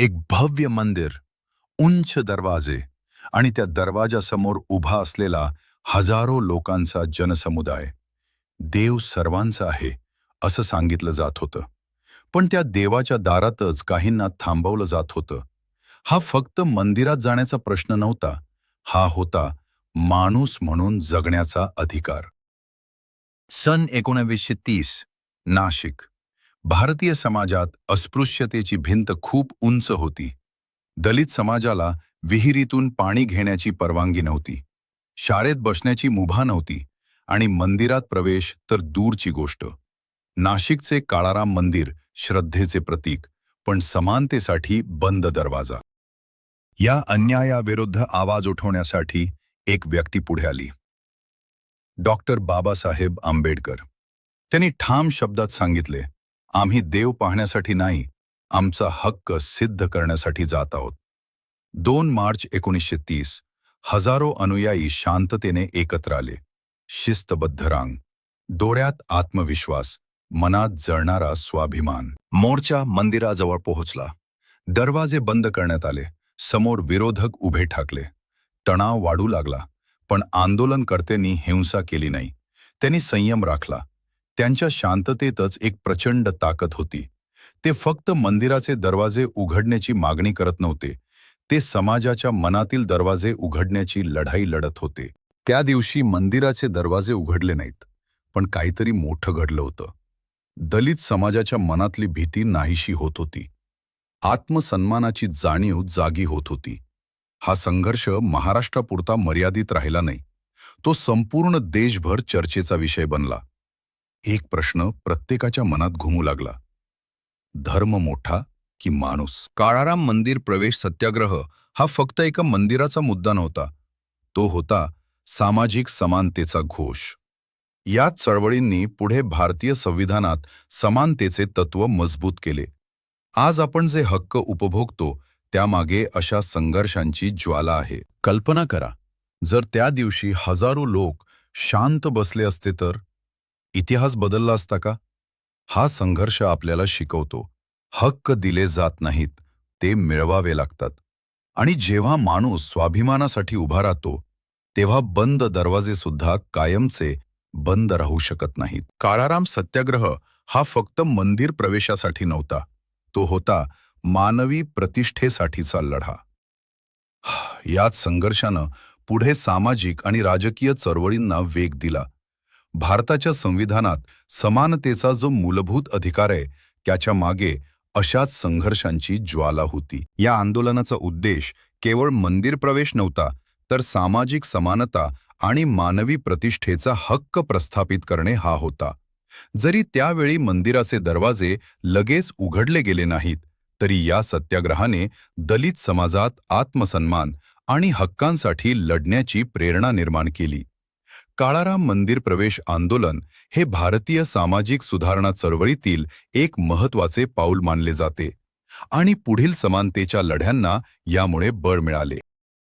एक भव्य मंदिर, उंच दरवाजे आणि त्या दरवाजासमोर उभा असलेला हजारो लोकांचा जनसमुदाय. देव सर्वांचा आहे असं सांगितलं जात होतं. पण त्या देवाच्या दारातच काहींना थांबवलं जात होतं. हा फक्त मंदिरात जाण्याचा प्रश्न नव्हता, हा होता माणूस म्हणून जगण्याचा अधिकार. सन 1930, नाशिक. भारतीय समाजात अस्पृश्यतेची भिंत खूप उंच होती. दलित समाजाला विहिरीतून पाणी घेण्याची परवानगी नव्हती. शाळेत बसण्याची मुभा नव्हती आणि मंदिरात प्रवेश तर दूरची गोष्ट. नाशिकचे काळाराम मंदिर श्रद्धेचे प्रतीक, पण समानतेसाठी बंद दरवाजा. या अन्यायाविरुद्ध आवाज उठवण्यासाठी एक व्यक्ती पुढे आली. डॉक्टर बाबासाहेब आंबेडकर. त्यांनी ठाम शब्दात सांगितले, आम्ही देव पाहण्यासाठी नाही, आमचा हक्क सिद्ध करण्यासाठी जात आहोत. 2 मार्च 1930 हजारो अनुयायी शांततेने एकत्र आले. शिस्तबद्ध रांग, डोळ्यात आत्मविश्वास, मनात जळणारा स्वाभिमान. मोर्चा मंदिराजवळ पोहोचला. दरवाजे बंद करण्यात आले. समोर विरोधक उभे ठाकले. तणाव वाढू लागला, पण आंदोलनकर्त्यांनी हिंसा केली नाही. त्यांनी संयम राखला. त्यांच्या शांततेतच एक प्रचंड ताकद होती. ते फक्त मंदिराचे दरवाजे उघडण्याची मागणी करत नव्हते, ते समाजाच्या मनातील दरवाजे उघडण्याची लढाई लढत होते. त्या दिवशी मंदिराचे दरवाजे उघडले नाहीत, पण काहीतरी मोठं घडलं होतं. दलित समाजाच्या मनातली भीती नाहीशी होत होती. आत्मसन्मानाची जाणीव जागी होत होती. हा संघर्ष महाराष्ट्रापुरता मर्यादित राहिला नाही, तो संपूर्ण देशभर चर्चेचा विषय बनला. एक प्रश्न प्रत्येकाच्या मनात घुमू लागला, धर्म मोठा की माणूस? काळाराम मंदिर प्रवेश सत्याग्रह हा फक्त एका मंदिराचा मुद्दा नव्हता, तो होता सामाजिक समानतेचा घोष. याच चळवळींनी पुढे भारतीय संविधानात समानतेचे तत्व मजबूत केले. आज आपण जे हक्क उपभोगतो त्यामागे अशा संघर्षांची ज्वाला आहे. कल्पना करा, जर त्या दिवशी हजारो लोक शांत बसले असते तर इतिहास बदलला असता का? हा संघर्ष आपल्याला शिकवतो, हक्क दिले जात नाहीत, ते मिळवावे लागतात. आणि जेव्हा माणूस स्वाभिमानासाठी उभा राहतो, तेव्हा बंद दरवाजे सुद्धा कायमचे बंद राहू शकत नाहीत. काळाराम सत्याग्रह हा फक्त मंदिर प्रवेशासाठी नव्हता, तो होता मानवी प्रतिष्ठेसाठीचा लढा. याच संघर्षानं पुढे सामाजिक आणि राजकीय चळवळींना वेग दिला. भारताच्या संविधानात समानतेचा जो मूलभूत अधिकार आहे, त्याच्या मागे अशाच संघर्षांची ज्वाला होती. या आंदोलनाचा उद्देश केवळ मंदिर प्रवेश नव्हता, तर सामाजिक समानता आणि मानवी प्रतिष्ठेचा हक्क प्रस्थापित करणे हा होता. जरी त्यावेळी मंदिराचे दरवाजे लगेच उघडले गेले नाहीत, तरी या सत्याग्रहाने दलित समाजात आत्मसन्मान आणि हक्कांसाठी लढण्याची प्रेरणा निर्माण केली. काळाराम मंदिर प्रवेश आंदोलन हे भारतीय सामाजिक सुधारणा चळवळीतील एक महत्त्वाचे पाऊल मानले जाते आणि पुढील समानतेच्या लढ्यांना यामुळे बळ मिळाले.